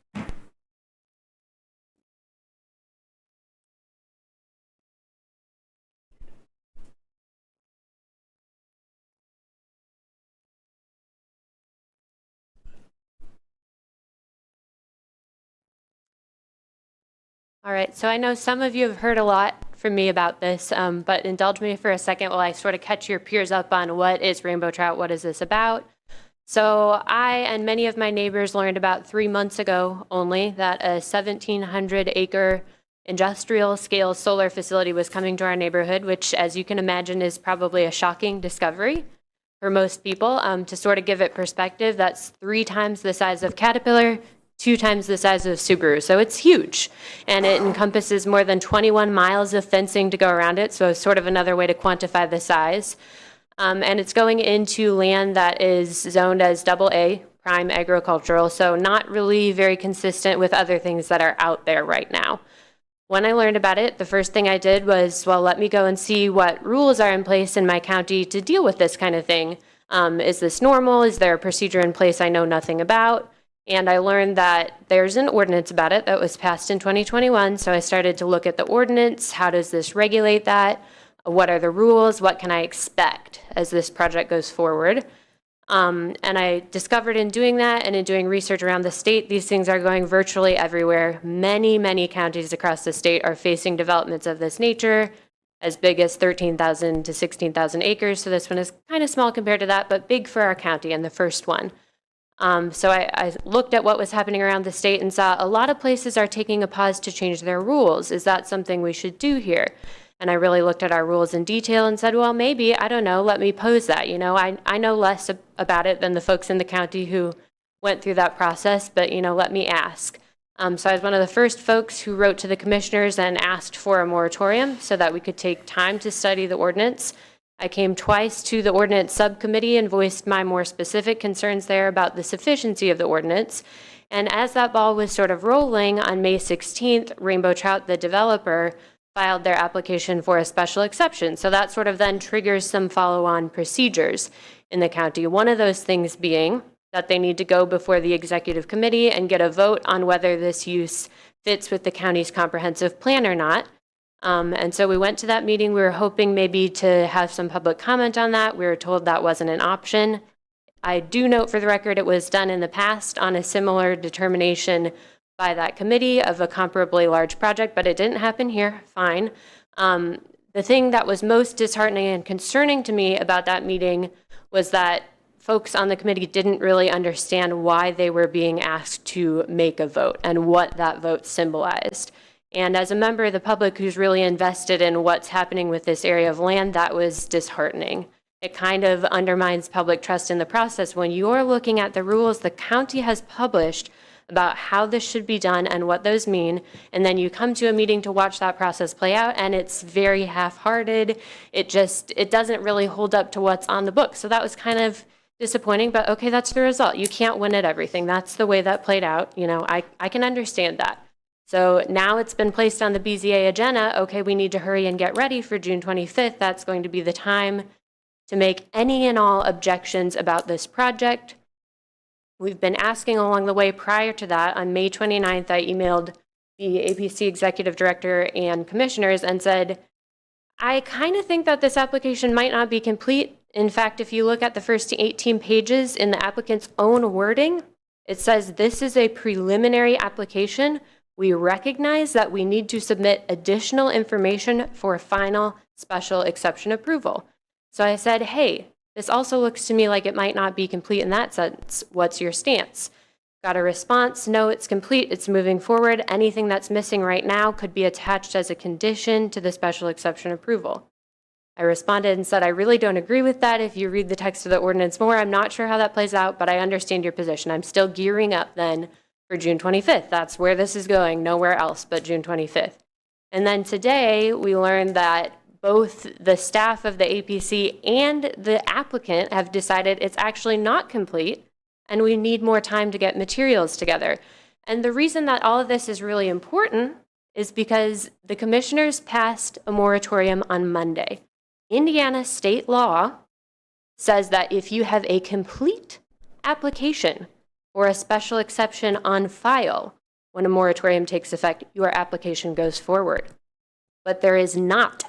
All right, so I know some of you have heard a lot from me about this, but indulge me for a second while I sort of catch your peers up on what is rainbow trout, what is this about. So I and many of my neighbors learned about 3 months ago only that a 1,700-acre industrial scale solar facility was coming to our neighborhood, which, as you can imagine, is probably a shocking discovery for most people. To sort of give it perspective, that's 3 times the size of Caterpillar, 2 times the size of Subaru. So it's huge. And it encompasses more than 21 miles of fencing to go around it. So sort of another way to quantify the size. And it's going into land that is zoned as AA, prime agricultural. So not really very consistent with other things that are out there right now. When I learned about it, the first thing I did was, well, let me go and see what rules are in place in my county to deal with this kind of thing. Is this normal? Is there a procedure in place I know nothing about? And I learned that there's an ordinance about it that was passed in 2021. So I started to look at the ordinance. How does this regulate that? What are the rules? What can I expect as this project goes forward? And I discovered in doing that and in doing research around the state, these things are going virtually everywhere. Many, many counties across the state are facing developments of this nature, as big as 13,000 to 16,000 acres. So this one is kind of small compared to that, but big for our county and the first one. So I looked at what was happening around the state and saw a lot of places are taking a pause to change their rules. Is that something we should do here? And I really looked at our rules in detail and said, well, maybe, I don't know, let me pose that. You know, I know less about it than the folks in the county who went through that process, but, you know, let me ask. So I was one of the first folks who wrote to the commissioners and asked for a moratorium so that we could take time to study the ordinance. I came twice to the ordinance subcommittee and voiced my more specific concerns there about the sufficiency of the ordinance. And as that ball was sort of rolling, on May 16th, Rainbow Trout, the developer, filed their application for a special exception. So that sort of then triggers some follow-on procedures in the county. One of those things being that they need to go before the executive committee and get a vote on whether this use fits with the county's comprehensive plan or not. And so we went to that meeting. We were hoping maybe to have some public comment on that. We were told that wasn't an option. I do note for the record it was done in the past on a similar determination by that committee of a comparably large project, but it didn't happen here. Fine. The thing that was most disheartening and concerning to me about that meeting was that folks on the committee didn't really understand why they were being asked to make a vote and what that vote symbolized. And as a member of the public who's really invested in what's happening with this area of land, that was disheartening. It kind of undermines public trust in the process when you're looking at the rules the county has published about how this should be done and what those mean, and then you come to a meeting to watch that process play out, and it's very half-hearted. It doesn't really hold up to what's on the book. So that was kind of disappointing, but okay, that's the result. You can't win at everything. That's the way that played out. You know, I can understand that. So now it's been placed on the BZA agenda. Okay, we need to hurry and get ready for June 25th. That's going to be the time to make any and all objections about this project. We've been asking along the way prior to that. On May 29th, I emailed the APC executive director and commissioners and said, I kind of think that this application might not be complete. In fact, if you look at the first 18 pages in the applicant's own wording, it says this is a preliminary application. We recognize that we need to submit additional information for final special exception approval. So I said, hey, this also looks to me like it might not be complete in that sense. What's your stance? Got a response, no, it's complete, it's moving forward. Anything that's missing right now could be attached as a condition to the special exception approval. I responded and said, I really don't agree with that. If you read the text of the ordinance more, I'm not sure how that plays out, but I understand your position. I'm still gearing up then for June 25th. That's where this is going, nowhere else but June 25th. And then today we learned that both the staff of the APC and the applicant have decided it's actually not complete and we need more time to get materials together. And the reason that all of this is really important is because the commissioners passed a moratorium on Monday. Indiana state law says that if you have a complete application or a special exception on file when a moratorium takes effect, your application goes forward. But there is not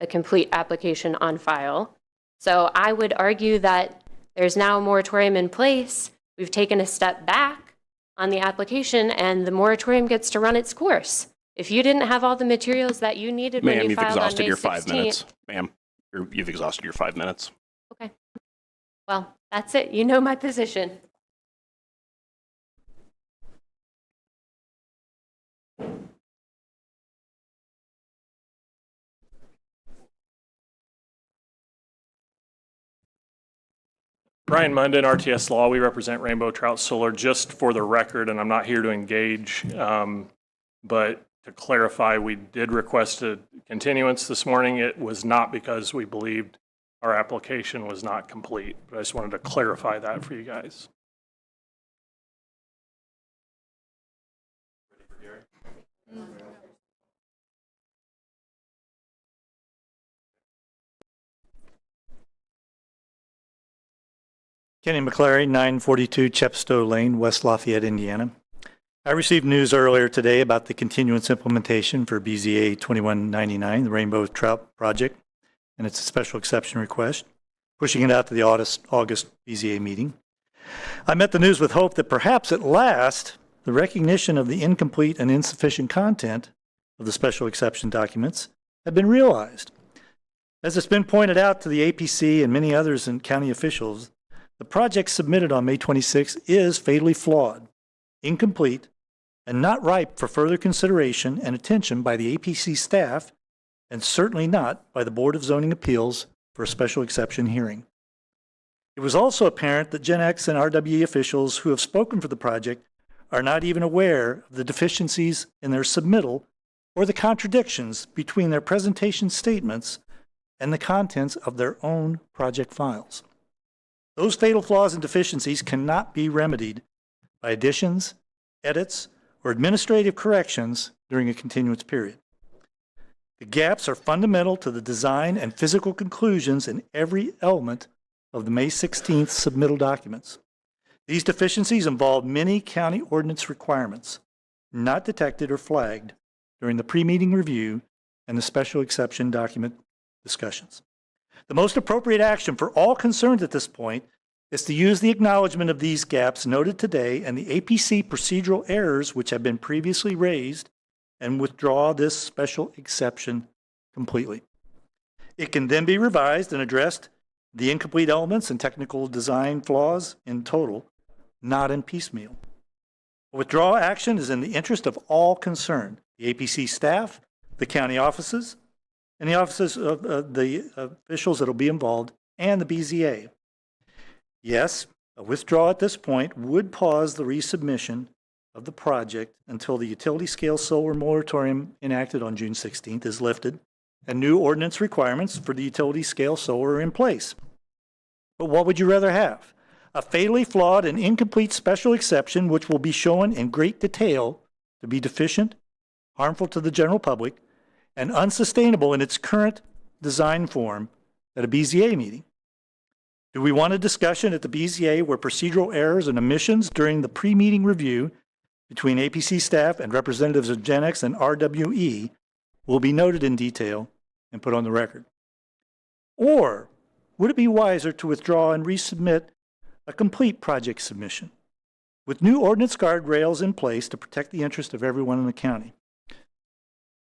a complete application on file. So I would argue that there's now a moratorium in place. We've taken a step back on the application and the moratorium gets to run its course. If you didn't have all the materials that you needed when Ma'am, you you've filed on exhausted May your 16th, 5 minutes. Ma'am, you've exhausted your 5 minutes. Okay. Well, that's it. You know my position. Brian Munden, RTS Law. We represent Rainbow Trout Solar, just for the record, and I'm not here to engage. But to clarify, we did request a continuance this morning. It was not because we believed our application was not complete, but I just wanted to clarify that for you guys. Kenny McClary, 942 Chepstow Lane, West Lafayette, Indiana. I received news earlier today about the continuance implementation for BZA 2199, the Rainbow Trout Project, and its special exception request, pushing it out to the August BZA meeting. I met the news with hope that perhaps at last the recognition of the incomplete and insufficient content of the special exception documents had been realized. As it's been pointed out to the APC and many others and county officials, the project submitted on May 26 is fatally flawed, incomplete, and not ripe for further consideration and attention by the APC staff, and certainly not by the Board of Zoning Appeals for a special exception hearing. It was also apparent that Gen X and RWE officials who have spoken for the project are not even aware of the deficiencies in their submittal or the contradictions between their presentation statements and the contents of their own project files. Those fatal flaws and deficiencies cannot be remedied by additions, edits, or administrative corrections during a continuance period. The gaps are fundamental to the design and physical conclusions in every element of the May 16th submittal documents. These deficiencies involve many county ordinance requirements not detected or flagged during the pre-meeting review and the special exception document discussions. The most appropriate action for all concerned at this point is to use the acknowledgement of these gaps noted today and the APC procedural errors which have been previously raised and withdraw this special exception completely. It can then be revised and addressed the incomplete elements and technical design flaws in total, not in piecemeal. A withdrawal action is in the interest of all concerned, the APC staff, the county offices, and the offices of the officials that will be involved, and the BZA. Yes, a withdrawal at this point would pause the resubmission of the project until the utility scale solar moratorium enacted on June 16th is lifted and new ordinance requirements for the utility scale solar are in place. But what would you rather have? A fatally flawed and incomplete special exception which will be shown in great detail to be deficient, harmful to the general public, and unsustainable in its current design form at a BZA meeting? Do we want a discussion at the BZA where procedural errors and omissions during the pre-meeting review between APC staff and representatives of GenX and RWE will be noted in detail and put on the record? Or would it be wiser to withdraw and resubmit a complete project submission with new ordinance guardrails in place to protect the interest of everyone in the county?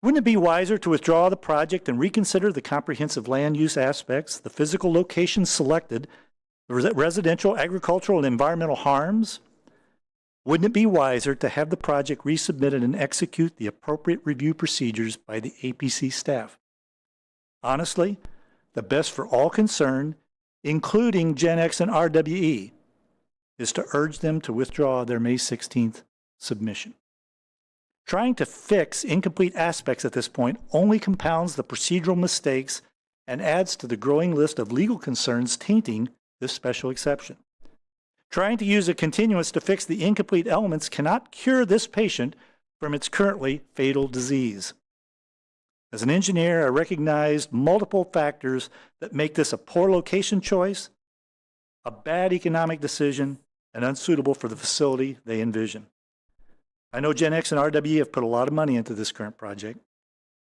Wouldn't it be wiser to withdraw the project and reconsider the comprehensive land use aspects, the physical locations selected, the residential, agricultural, and environmental harms? Wouldn't it be wiser to have the project resubmitted and execute the appropriate review procedures by the APC staff? Honestly, the best for all concerned, including GenX and RWE, is to urge them to withdraw their May 16th submission. Trying to fix incomplete aspects at this point only compounds the procedural mistakes and adds to the growing list of legal concerns tainting this special exception. Trying to use a continuance to fix the incomplete elements cannot cure this patient from its currently fatal disease. As an engineer, I recognized multiple factors that make this a poor location choice, a bad economic decision, and unsuitable for the facility they envision. I know GenX and RWE have put a lot of money into this current project.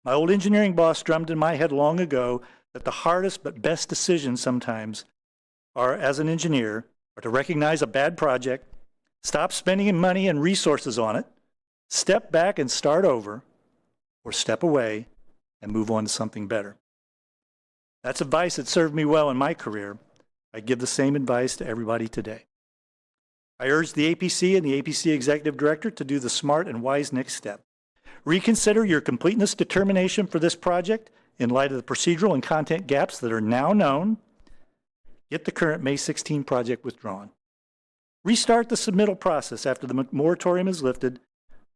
My old engineering boss drummed in my head long ago that the hardest but best decisions sometimes are, as an engineer, are to recognize a bad project, stop spending money and resources on it, step back and start over, or step away and move on to something better. That's advice that served me well in my career. I give the same advice to everybody today. I urge the APC and the APC Executive Director to do the smart and wise next step. Reconsider your completeness determination for this project in light of the procedural and content gaps that are now known. Get the current May 16 project withdrawn. Restart the submittal process after the moratorium is lifted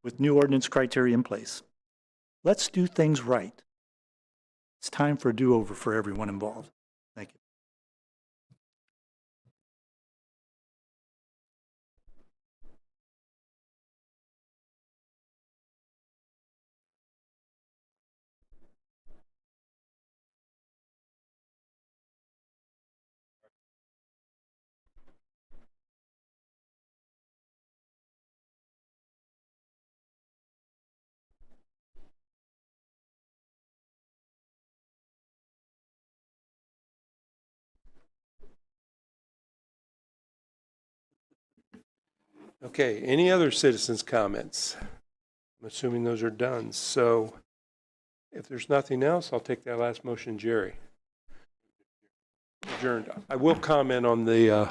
with new ordinance criteria in place. Let's do things right. It's time for a do-over for everyone involved. Thank you. Okay, any other citizens' comments? I'm assuming those are done. So if there's nothing else, I'll take that last motion, Jerry. Adjourned. I will comment on the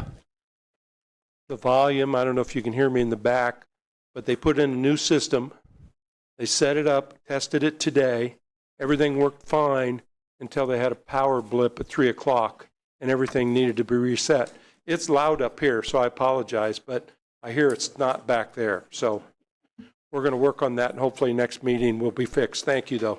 volume. I don't know if you can hear me in the back, but they put in a new system. They set it up, tested it today. Everything worked fine until they had a power blip at 3 o'clock and everything needed to be reset. It's loud up here, so I apologize, but I hear it's not back there. So we're going to work on that, and hopefully next meeting will be fixed. Thank you, though.